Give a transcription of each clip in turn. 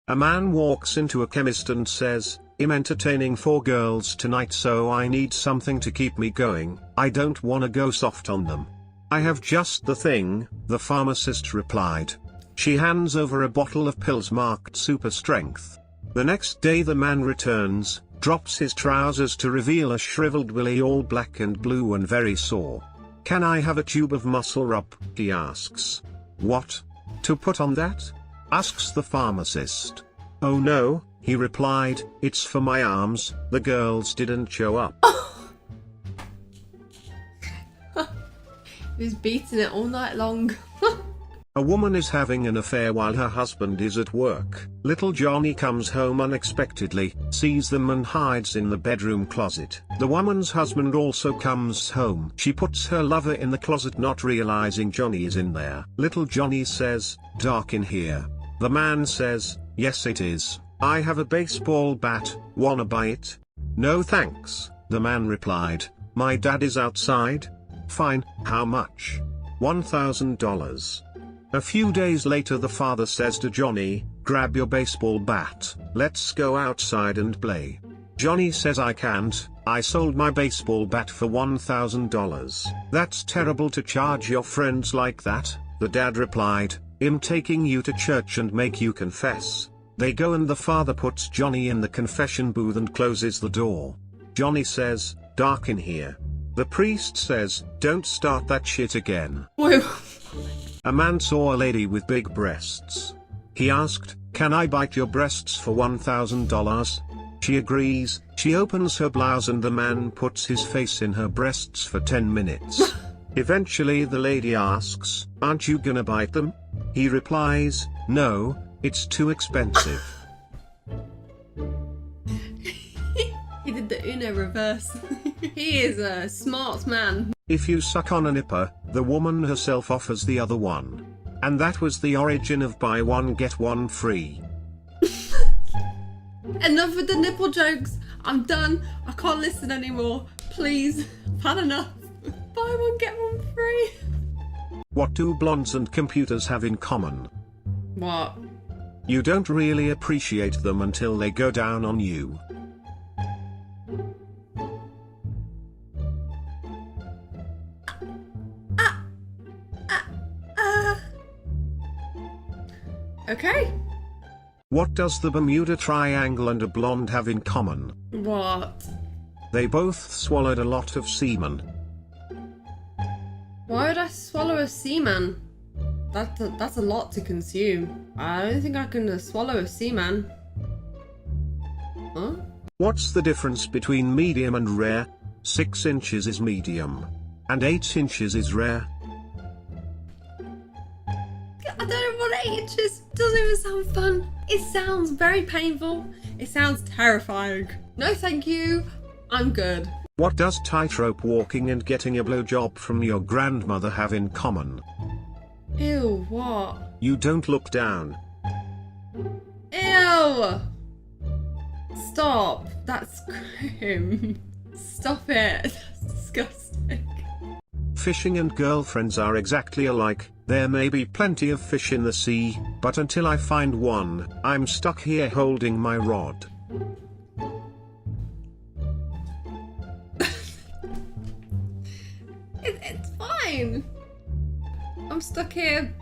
A man walks into a chemist and says, "I'm entertaining 4 girls tonight, so I need something to keep me going. I don't wanna go soft on them." "I have just the thing," the pharmacist replied. She hands over a bottle of pills marked super strength. The next day the man returns, drops his trousers to reveal a shriveled willy all black and blue and very sore. "Can I have a tube of muscle rub?" he asks. "What? To put on that?" asks the pharmacist. "Oh no," he replied, "it's for my arms, the girls didn't show up." He was beating it all night long. A woman is having an affair while her husband is at work. Little Johnny comes home unexpectedly, sees them and hides in the bedroom closet. The woman's husband also comes home. She puts her lover in the closet, not realizing Johnny is in there. Little Johnny says, "Dark in here." The man says, "Yes it is. I have a baseball bat, wanna buy it?" "No thanks," the man replied. "My dad is outside." "Fine, how much?" $1,000. A few days later the father says to Johnny, "Grab your baseball bat, let's go outside and play." Johnny says, "I can't, I sold my baseball bat for $1,000. "That's terrible to charge your friends like that," the dad replied. "I'm taking you to church and make you confess." They go and the father puts Johnny in the confession booth and closes the door. Johnny says, "Dark in here." The priest says, "Don't start that shit again." Whoa. A man saw a lady with big breasts. He asked, "Can I bite your breasts for $1,000? She agrees. She opens her blouse and the man puts his face in her breasts for 10 minutes. Eventually the lady asks, "Aren't you gonna bite them?" He replies, "No, it's too expensive." He did the Uno reverse. He is a smart man. If you suck on a nipper, the woman herself offers the other one. And that was the origin of buy one get one free. Enough with the nipple jokes. I'm done. I can't listen anymore. Please. I've had enough. Buy one, get one free. What do blondes and computers have in common? What? You don't really appreciate them until they go down on you. Okay. What does the Bermuda Triangle and a blonde have in common? What? They both swallowed a lot of semen. Why would I swallow a seaman? That's a lot to consume. I don't think I can swallow a seaman. Huh? What's the difference between medium and rare? 6 inches is medium. And 8 inches is rare. I don't know what 8 inches. Doesn't even sound fun. It sounds very painful. It sounds terrifying. No thank you. I'm good. What does tightrope walking and getting a blowjob from your grandmother have in common? Ew, what? You don't look down. Ew! Stop. That's grim. Stop it. That's disgusting. Fishing and girlfriends are exactly alike. There may be plenty of fish in the sea, but until I find one, I'm stuck here holding my rod. It's fine. I'm stuck here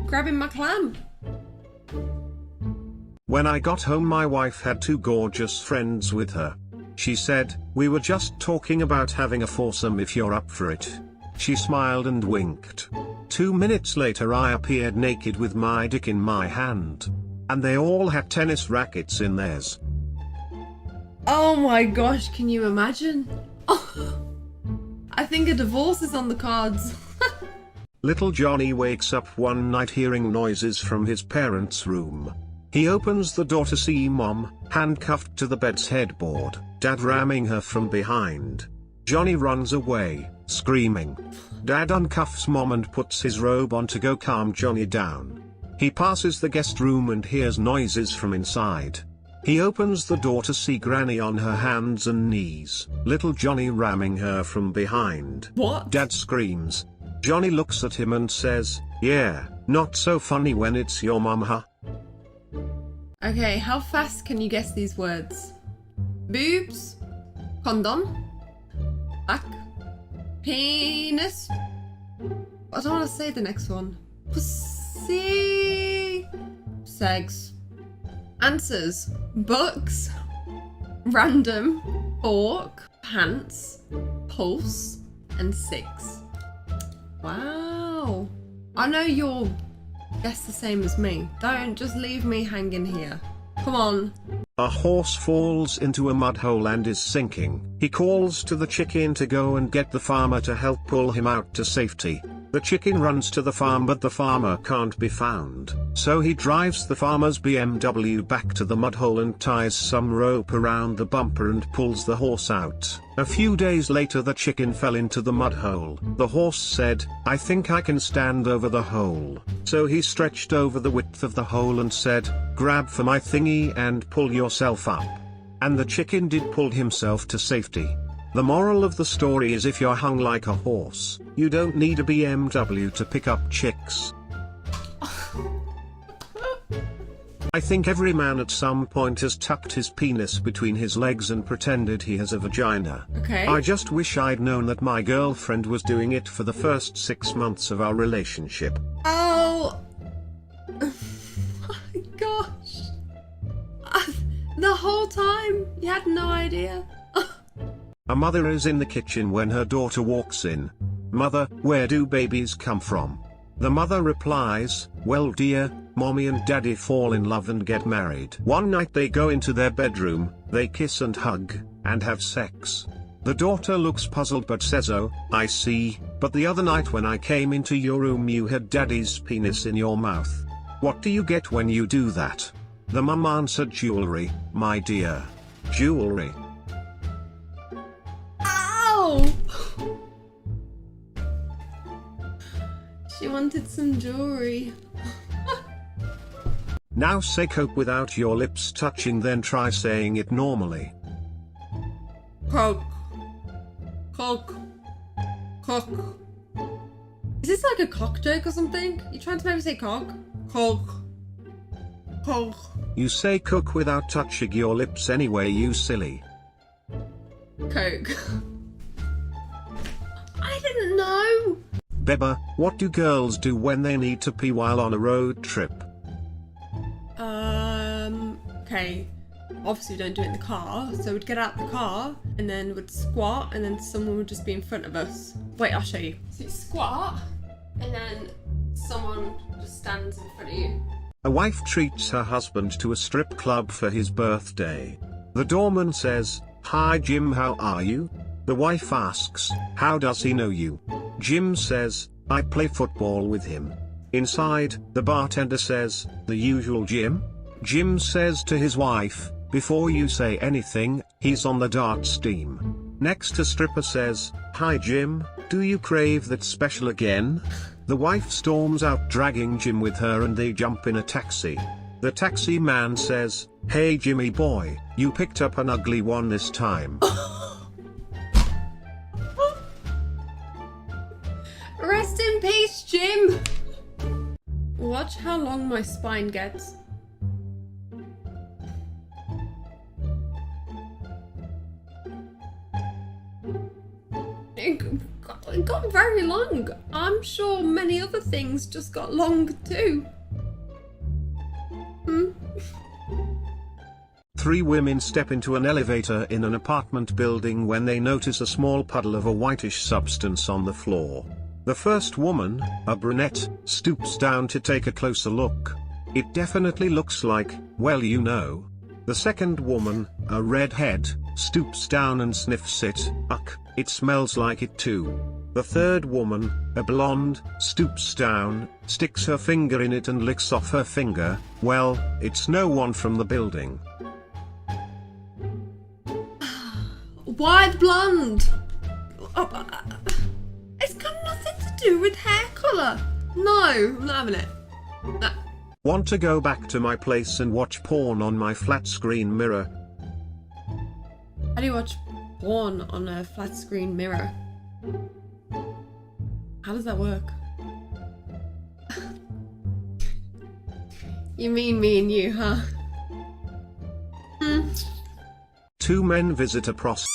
grabbing my clam. When I got home my wife had 2 gorgeous friends with her. She said, "We were just talking about having a foursome if you're up for it." She smiled and winked. 2 minutes later I appeared naked with my dick in my hand. And they all had tennis rackets in theirs. Oh my gosh, can you imagine? Oh, I think a divorce is on the cards. Little Johnny wakes up one night hearing noises from his parents' room. He opens the door to see Mom, handcuffed to the bed's headboard, Dad ramming her from behind. Johnny runs away, screaming. Dad uncuffs Mom and puts his robe on to go calm Johnny down. He passes the guest room and hears noises from inside. He opens the door to see Granny on her hands and knees, little Johnny ramming her from behind. What? Dad screams. Johnny looks at him and says, "Yeah, not so funny when it's your mum, huh?" Okay, how fast can you guess these words? Boobs, condom, back, penis. I don't want to say the next one. Pussy, sex. Answers: books, random, fork, pants, pulse, and 6. Wow. I know you'll guess the same as me. Don't just leave me hanging here. Come on. A horse falls into a mud hole and is sinking. He calls to the chicken to go and get the farmer to help pull him out to safety. The chicken runs to the farm, but the farmer can't be found. So he drives the farmer's BMW back to the mud hole and ties some rope around the bumper and pulls the horse out. A few days later the chicken fell into the mud hole. The horse said, "I think I can stand over the hole." So he stretched over the width of the hole and said, "Grab for my thingy and pull yourself up." And the chicken did pull himself to safety. The moral of the story is, if you're hung like a horse, you don't need a BMW to pick up chicks. I think every man at some point has tucked his penis between his legs and pretended he has a vagina. Okay. I just wish I'd known that my girlfriend was doing it for the first 6 months of our relationship. Oh. My gosh. The whole time you had no idea. A mother is in the kitchen when her daughter walks in. "Mother, where do babies come from?" The mother replies, "Well dear, mommy and daddy fall in love and get married. One night they go into their bedroom, they kiss and hug, and have sex." The daughter looks puzzled but says, "Oh, I see, but the other night when I came into your room you had daddy's penis in your mouth. What do you get when you do that?" The mum answered, "Jewelry, my dear. Jewelry." Ow! She wanted some jewelry. Now say coke without your lips touching, then try saying it normally. Coke. Coke. Coke. Is this like a cock joke or something? You trying to make me say cock? Coke. Coke. You say coke without touching your lips anyway, you silly. Coke. I didn't know. Beba, what do girls do when they need to pee while on a road trip? Okay. Obviously we don't do it in the car, so we'd get out the car and then we'd squat and then someone would just be in front of us. Wait, I'll show you. So you squat and then someone just stands in front of you. A wife treats her husband to a strip club for his birthday. The doorman says, "Hi Jim, how are you?" The wife asks, "How does he know you?" Jim says, "I play football with him." Inside, the bartender says, "The usual Jim?" Jim says to his wife, "Before you say anything, he's on the darts team." Next, a stripper says, "Hi Jim, do you crave that special again?" The wife storms out dragging Jim with her and they jump in a taxi. The taxi man says, "Hey Jimmy boy, you picked up an ugly one this time." Rest in peace, Jim! Watch how long my spine gets. It got very long. I'm sure many other things just got long too. Three women step into an elevator in an apartment building when they notice a small puddle of a whitish substance on the floor. The first woman, a brunette, stoops down to take a closer look. It definitely looks like, well, you know. The second woman, a redhead, stoops down and sniffs it. Ugh, it smells like it too. The third woman, a blonde, stoops down, sticks her finger in it and licks off her finger. Well, it's no one from the building. Why blonde? It's got nothing to do with hair colour. No, I'm not having it. No. Want to go back to my place and watch porn on my flat screen mirror? How do you watch porn on a flat screen mirror? How does that work? You mean me and you, huh? Two men visit a prostitute.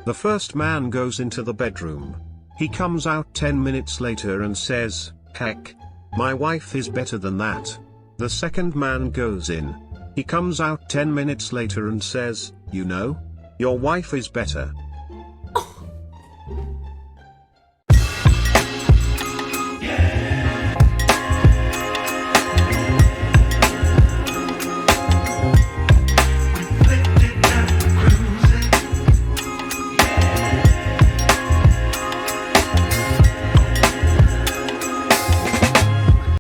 The first man goes into the bedroom. He comes out 10 minutes later and says, "Heck, my wife is better than that." The second man goes in. He comes out 10 minutes later and says, "You know, your wife is better."